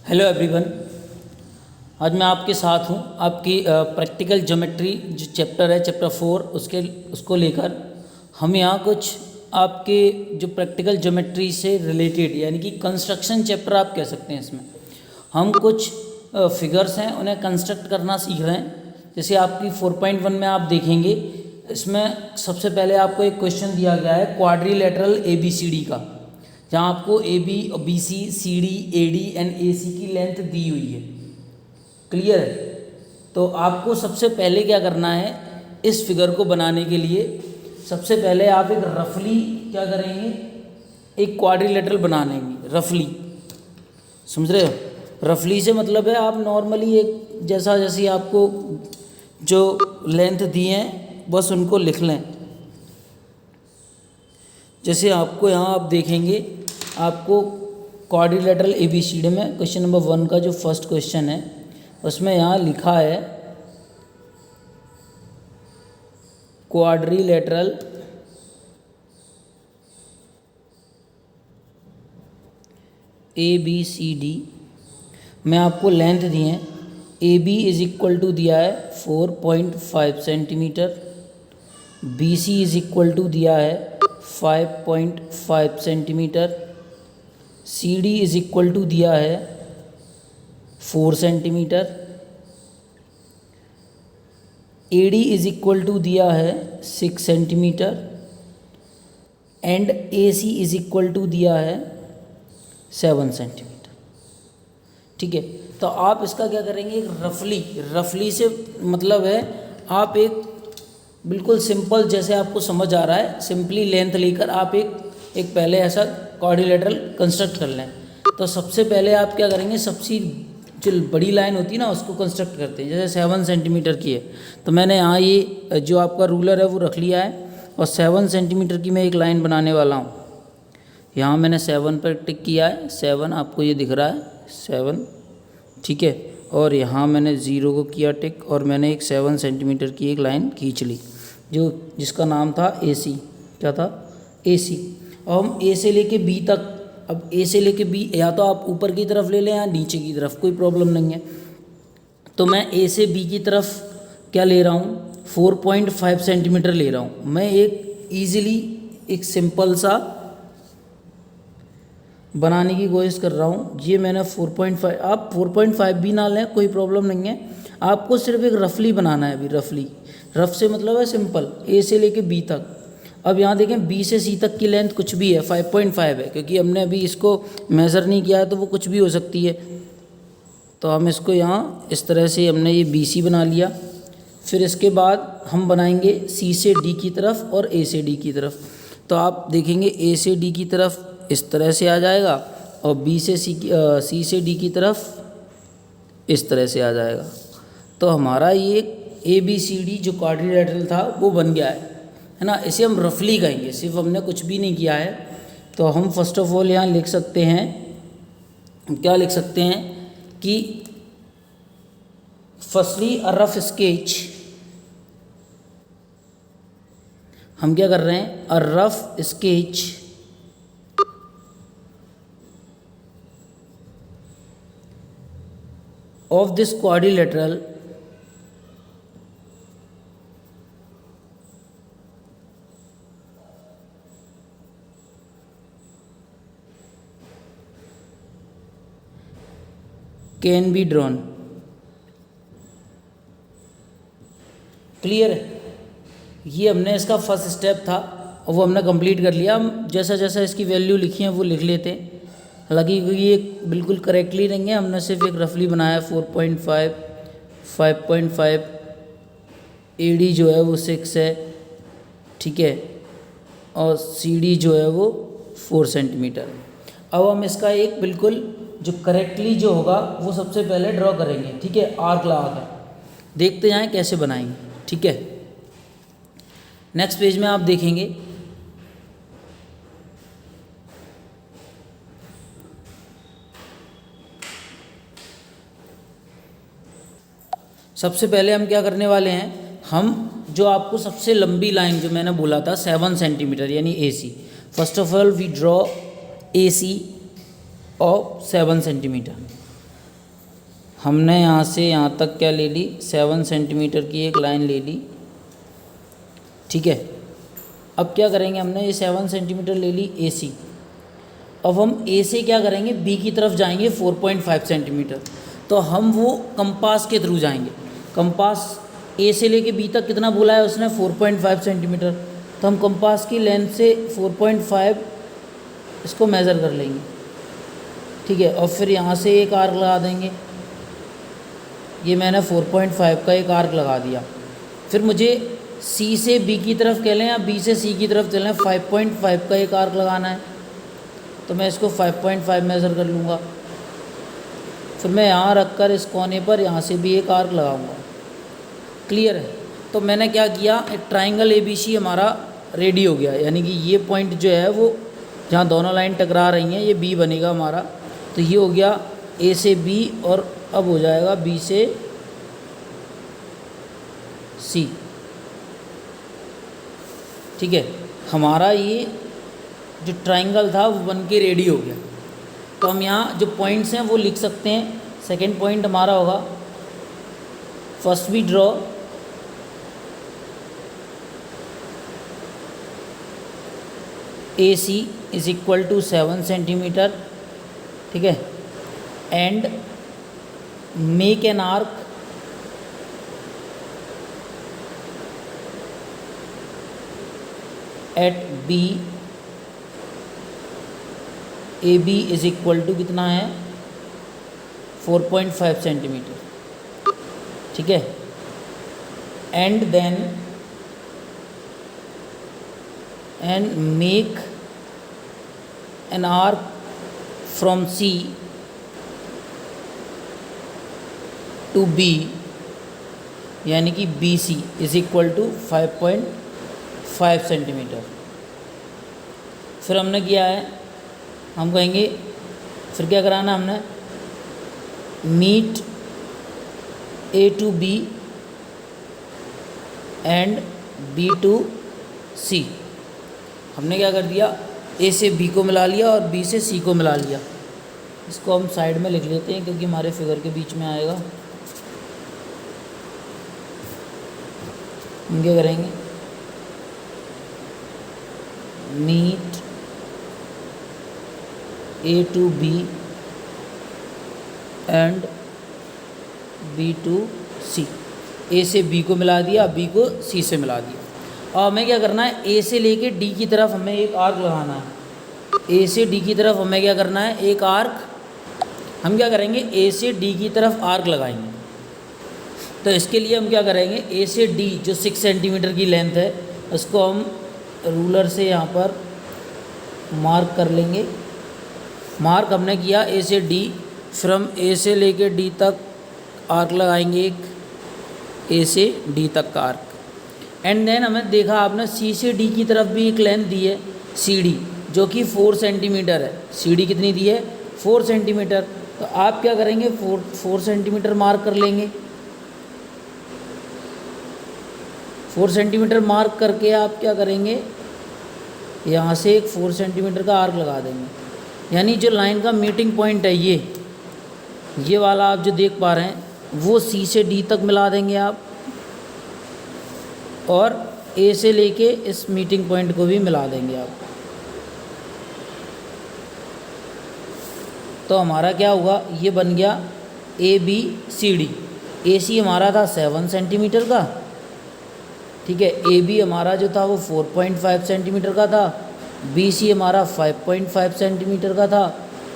Hello everyone. आज मैं आपके साथ हूँ आपकी प्रैक्टिकल ज्योमेट्री जो चैप्टर है चैप्टर 4 उसको लेकर हम यहाँ कुछ आपके जो प्रैक्टिकल ज्योमेट्री से रिलेटेड यानी कि कंस्ट्रक्शन चैप्टर आप कह सकते हैं। इसमें हम कुछ फिगर्स हैं उन्हें कंस्ट्रक्ट करना सीख रहे हैं। जैसे आपकी 4.1 में आप देखेंगे, इसमें सबसे पहले आपको एक क्वेश्चन दिया गया है क्वाड्रिलेटरल ABCD का, जहाँ आपको AB, BC, CD, AD and AC की लेंथ दी हुई है। क्लियर है? तो आपको सबसे पहले क्या करना है, इस फिगर को बनाने के लिए सबसे पहले आप एक रफली क्या करेंगे, एक क्वाड्रिलेटरल बना लेंगे। रफली समझ रहे हो? रफली से मतलब है आप नॉर्मली एक जैसी आपको जो लेंथ दी हैं बस उनको लिख लें। जैसे आपको यहाँ आप देखेंगे, आपको क्वाड्रिलेटरल ABCD में क्वेश्चन नंबर 1 का जो फर्स्ट क्वेश्चन है उसमें यहाँ लिखा है क्वाड्रिलेटरल ABCD में आपको लेंथ दी है। AB इज इक्वल टू दिया है 4.5 centimetre, BC is equal to दिया है 5.5 centimetre, CD is equal to दिया है 4 centimetre, AD is equal to दिया है 6 centimetre and AC is equal to दिया है 7 सेंटीमीटर। ठीक है, तो आप इसका क्या करेंगे, एक रफली से मतलब है आप एक बिल्कुल सिंपल, जैसे आपको समझ आ रहा है, सिंपली लेंथ लेकर आप एक पहले ऐसा क्वाड्रिलेटरल कंस्ट्रक्ट कर लें। तो सबसे पहले आप क्या करेंगे, सबसे जो बड़ी लाइन होती है ना उसको कंस्ट्रक्ट करते हैं। जैसे 7 सेंटीमीटर की है तो मैंने यहाँ ये जो आपका रूलर है वो रख लिया है और 7 सेंटीमीटर की मैं एक लाइन बनाने वाला हूँ। यहाँ मैंने 7 पर टिक किया है, 7 आपको ये दिख रहा है 7, ठीक है। और यहाँ मैंने 0 को किया टिक और मैंने एक 7 सेंटीमीटर की एक लाइन खींच ली जिसका नाम था AC। क्या था? AC। और हम A से लेके B तक, अब A से लेके B या तो आप ऊपर की तरफ ले लें या नीचे की तरफ, कोई प्रॉब्लम नहीं है। तो मैं A से B की तरफ क्या ले रहा हूँ, 4.5 सेंटीमीटर ले रहा हूँ। मैं एक ईजिली एक सिंपल सा बनाने की कोशिश कर रहा हूँ। ये मैंने 4.5, आप 4.5 भी ना लें, कोई प्रॉब्लम नहीं है। आपको सिर्फ एक रफली बनाना है। अभी रफ से मतलब है सिंपल, A से लेके B तक। अब यहाँ देखें B से C तक की लेंथ कुछ भी है, 5.5 है, क्योंकि हमने अभी इसको मेज़र नहीं किया है तो वो कुछ भी हो सकती है। तो हम इसको यहाँ इस तरह से हमने ये BC बना लिया। फिर इसके बाद हम बनाएंगे C से D की तरफ और A से D की तरफ। तो आप देखेंगे A से D की तरफ इस तरह से आ जाएगा और B से C से D की तरफ इस तरह से आ जाएगा। तो हमारा ये ABCD जो क्वाड्रिलेटरल था वो बन गया है ना। इसे हम रफली कहेंगे, सिर्फ हमने कुछ भी नहीं किया है। तो हम फर्स्ट ऑफ ऑल यहाँ लिख सकते हैं, क्या लिख सकते हैं कि फर्स्टली अ रफ स्केच। हम क्या कर रहे हैं, a rough sketch of this quadrilateral can be drawn। Clear है? ये हमने इसका फर्स्ट स्टेप था और वो हमने कंप्लीट कर लिया। हम जैसा जैसा इसकी वैल्यू लिखी है वो लिख लेते हैं। हालांकि ये बिल्कुल करेक्टली नहीं है, हमने सिर्फ एक रफली बनाया। 4.5, 5.5, AD जो है वो 6 है, ठीक है, और CD जो है वो 4 सेंटीमीटर। अब हम इसका एक बिल्कुल जो करेक्टली जो होगा वो सबसे पहले ड्रॉ करेंगे, ठीक है, आर्क लगाकर। देखते जाएं कैसे बनाएंगे, ठीक है। नेक्स्ट पेज में आप देखेंगे सबसे पहले हम क्या करने वाले हैं, हम जो आपको सबसे लंबी लाइन जो मैंने बोला था 7 सेंटीमीटर यानी AC, first of all we draw AC of 7 centimetre. हमने यहाँ से यहाँ तक क्या ले ली, 7 सेंटीमीटर की एक लाइन ले ली, ठीक है। अब क्या करेंगे, हमने ये 7 सेंटीमीटर ले ली ए सी। अब हम ए से क्या करेंगे, बी की तरफ जाएंगे 4.5 सेंटीमीटर। तो हम वो कंपास के थ्रू जाएंगे। कंपास ए से लेके बी तक कितना बोला है उसने, 4.5 सेंटीमीटर। तो हम कंपास की लेंथ से 4.5 इसको मेज़र कर लेंगे, ठीक है। और फिर यहाँ से एक आर्क लगा देंगे। ये मैंने 4.5 का एक आर्क लगा दिया। फिर मुझे सी से बी की तरफ कह लें या बी से सी की तरफ चलें, 5.5 का एक आर्क लगाना है। तो मैं इसको 5.5 मेज़र कर लूँगा। फिर मैं यहाँ रख कर इस कोने पर यहाँ से भी एक आर्क लगाऊंगा। क्लियर है। तो मैंने क्या किया, एक ट्राइंगल ए बी सी हमारा रेडी हो गया। यानी कि ये पॉइंट जो है वो जहाँ दोनों लाइन टकरा रही हैं, ये बी बनेगा हमारा। तो ये हो गया ए से बी, और अब हो जाएगा बी से सी, ठीक है। हमारा ये जो ट्राइंगल था वो बन के रेडी हो गया। तो हम यहाँ जो पॉइंट्स हैं वो लिख सकते हैं। सेकंड पॉइंट हमारा होगा, first we draw A C is equal to 7 centimetre, ठीक है, and make an arc at B. A B is equal to कितना है, 4.5 सेंटीमीटर, ठीक है। And then and make an arc from C to B, यानी कि B C is equal to 5.5 centimetre. फिर हमने किया है, हम कहेंगे फिर क्या कराना हमने, meet A to B and B to C. हमने क्या कर दिया, ए से बी को मिला लिया और बी से सी को मिला लिया। इसको हम साइड में लिख लेते हैं क्योंकि हमारे फिगर के बीच में आएगा। हम क्या करेंगे, meet A to B and B to C. A से बी को मिला दिया, बी को सी से मिला दिया। और हमें क्या करना है, ए से लेके डी की तरफ हमें एक आर्क लगाना है। ए से डी की तरफ हमें क्या करना है, एक आर्क। हम क्या करेंगे, ए से डी की तरफ आर्क लगाएंगे। तो इसके लिए हम क्या करेंगे, ए से डी जो 6 सेंटीमीटर की लेंथ है उसको हम रूलर से यहाँ पर मार्क कर लेंगे। मार्क हमने किया ए से डी, फिर हम ए से लेके डी तक आर्क लगाएंगे, एक ए से डी तक का आर्क। एंड देन हमें देखा आपने सी से डी की तरफ भी एक लेंथ दी है सी डी, जो कि 4 सेंटीमीटर है। सी डी कितनी दी है, 4 सेंटीमीटर। तो आप क्या करेंगे, 4 सेंटीमीटर मार्क कर लेंगे। 4 सेंटीमीटर मार्क करके आप क्या करेंगे, यहाँ से एक 4 सेंटीमीटर का आर्क लगा देंगे। यानी जो लाइन का मीटिंग पॉइंट है ये वाला आप जो देख पा रहे हैं वो सी से डी तक मिला देंगे आप, और ए से लेके इस मीटिंग पॉइंट को भी मिला देंगे आप। तो हमारा क्या हुआ, ये बन गया ए बी सी डी। ए सी हमारा था 7 सेंटीमीटर का, ठीक है। ए बी हमारा जो था वो 4.5 सेंटीमीटर का था। बी सी हमारा 5.5 सेंटीमीटर का था।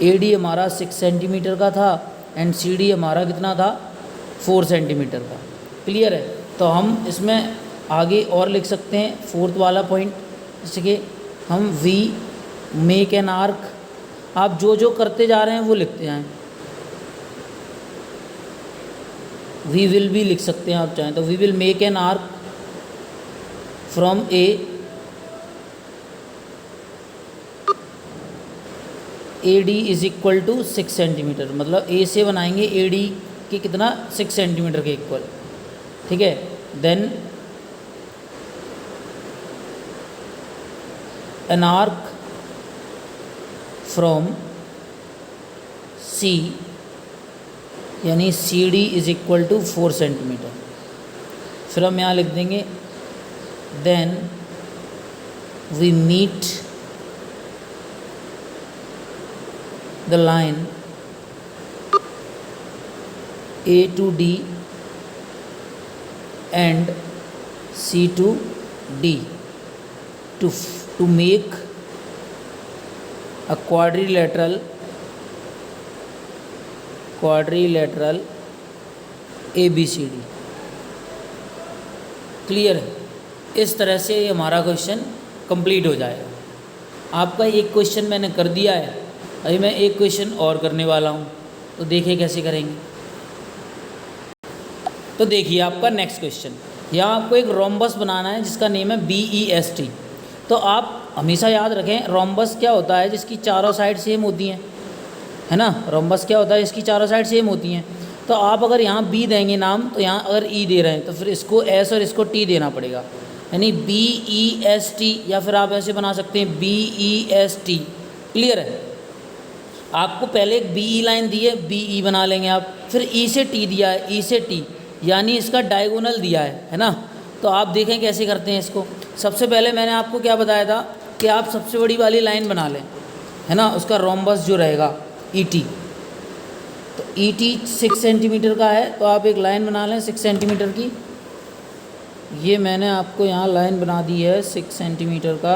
ए डी हमारा 6 सेंटीमीटर का था। एंड सी डी हमारा कितना था, 4 सेंटीमीटर का। क्लियर है। तो हम इसमें आगे और लिख सकते हैं फोर्थ वाला पॉइंट, जैसे कि हम वी मेक एन आर्क। आप जो जो करते जा रहे हैं वो लिखते जाएं। वी विल भी लिख सकते हैं आप चाहें तो। We will make an arc from A D is equal to 6 centimetre. मतलब ए से बनाएंगे ए डी के कितना, 6 सेंटीमीटर के इक्वल, ठीक है। Then an arc from C यानी C D is equal to 4 centimetre. फिर हम यहाँ लिख देंगे then we meet the line A to D and C to D to make a quadrilateral ABCD। Clear है? इस तरह से ये हमारा क्वेश्चन कंप्लीट हो जाएगा। आपका एक क्वेश्चन मैंने कर दिया है, अभी मैं एक क्वेश्चन और करने वाला हूँ, तो देखिए कैसे करेंगे। तो देखिए आपका नेक्स्ट क्वेश्चन, यहाँ आपको एक रोम्बस बनाना है जिसका नेम है BEST। तो आप हमेशा याद रखें रोम्बस क्या होता है, जिसकी चारों साइड सेम होती हैं, है ना। रोम्बस क्या होता है, इसकी चारों साइड सेम होती हैं। तो आप अगर यहाँ B देंगे नाम, तो यहाँ अगर E दे रहे हैं तो फिर इसको S और इसको T देना पड़ेगा, यानी BEST, या फिर आप ऐसे बना सकते हैं BEST। क्लियर है? आपको पहले एक BE लाइन दी है, BE बना लेंगे आप, फिर E से T दिया है, E से T, यानी इसका डायगोनल दिया है ना। तो आप देखें कैसे करते हैं इसको। सबसे पहले मैंने आपको क्या बताया था कि आप सबसे बड़ी वाली लाइन बना लें, है ना, उसका रोम्बस जो रहेगा ET। तो ET 6 सेंटीमीटर का है, तो आप एक लाइन बना लें 6 सेंटीमीटर की। ये मैंने आपको यहाँ लाइन बना दी है 6 सेंटीमीटर का,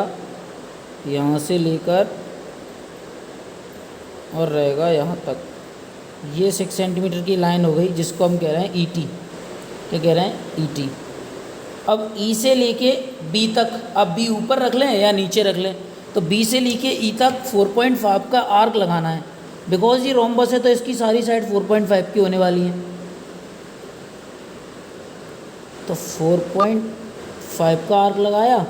यहाँ से लेकर और रहेगा यहाँ तक। ये 6 सेंटीमीटर की लाइन हो गई, जिसको हम कह रहे हैं ET। क्या कह रहे हैं? ET। अब E से लेके B तक, अब B ऊपर रख लें या नीचे रख लें, तो B से लेके E तक 4.5 का आर्क लगाना है। बिकॉज ये रोम्बस है तो इसकी सारी साइड 4.5 की होने वाली हैं। तो 4.5 का आर्क लगाया,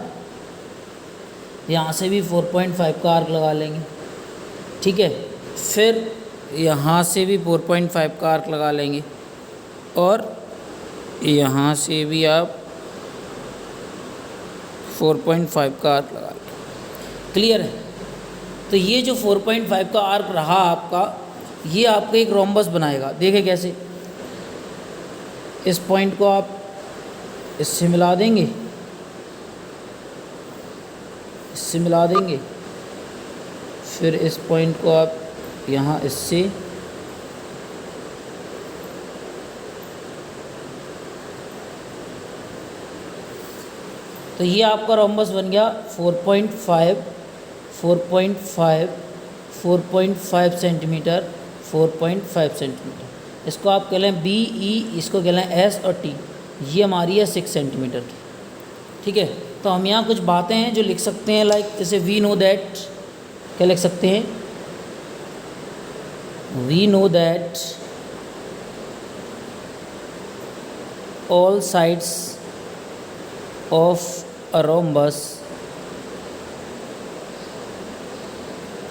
यहाँ से भी 4.5 का आर्क लगा लेंगे, ठीक है। फिर यहाँ से भी 4.5 का आर्क लगा लेंगे, और यहाँ से भी आप 4.5 का आर्क लगा लेंगे। क्लियर है? तो ये जो 4.5 का आर्क रहा आपका, ये आपका एक रोम्बस बनाएगा। देखें कैसे, इस पॉइंट को आप इससे मिला देंगे, इससे मिला देंगे, फिर इस पॉइंट को आप यहाँ इससे, तो ये आपका रोम्बस बन गया 4.5 सेंटीमीटर, 4.5 सेंटीमीटर। इसको आप कह लें BE, इसको कह लें S और T। ये हमारी है 6 सेंटीमीटर की, ठीक है। तो हम यहाँ कुछ बातें हैं जो लिख सकते हैं, लाइक जैसे वी नो दैट, क्या लिख सकते हैं? We know that all sides of a rhombus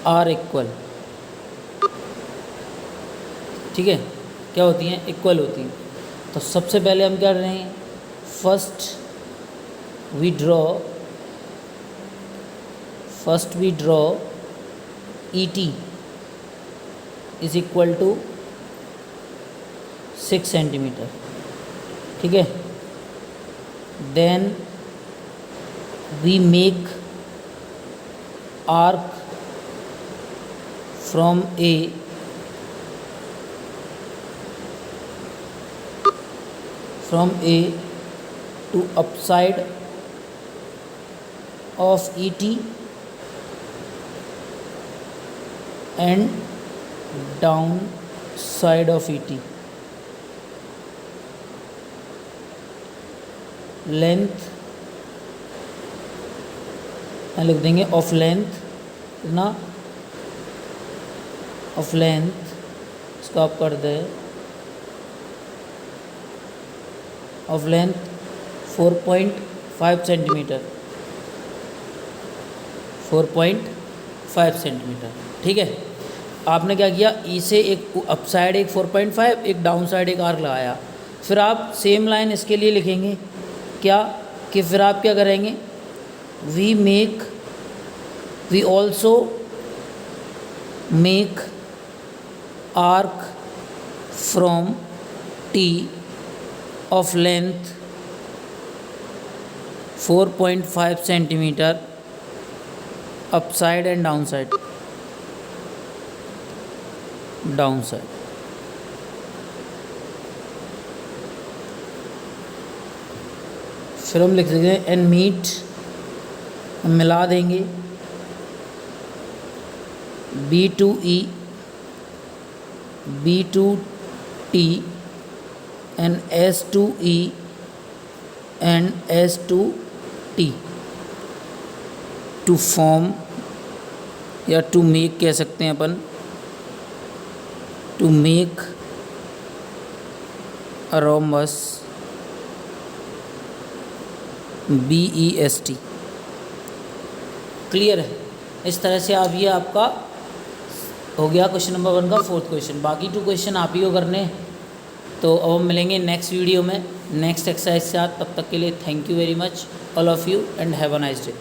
are equal। ठीक है, क्या होती हैं? इक्वल होती हैं। तो सबसे पहले हम क्या कर रहे हैं, first we draw ET is equal to 6 centimetre, ठीक है। Then we make arc from A to upside of ET and down side of ET। Length लिख देंगे ऑफ लेंथ, कितना ऑफ लेंथ, इसको आप कर दें ऑफ लेंथ 4.5 सेंटीमीटर, 4.5 सेंटीमीटर, ठीक है। आपने क्या किया, ई से एक अप साइड एक 4.5, एक डाउन साइड एक आर्क लगाया। फिर आप सेम लाइन इसके लिए लिखेंगे क्या, कि फिर आप क्या करेंगे, we also make arc from T of length 4.5 centimeter upside and downside. फिर हम लिख देंगे एंड मीट, हम मिला देंगे B2E B2T and S2E and S2T to form या टू मेक कह सकते हैं अपन, to make a rhombus BEST। Clear है? इस तरह से आप, ये आपका हो गया क्वेश्चन नंबर 1 का 4th क्वेश्चन। बाकी 2 क्वेश्चन आप ही को करने। तो अब हम मिलेंगे नेक्स्ट वीडियो में नेक्स्ट एक्सरसाइज के साथ। तब तक के लिए thank you very much all of you and have a nice day.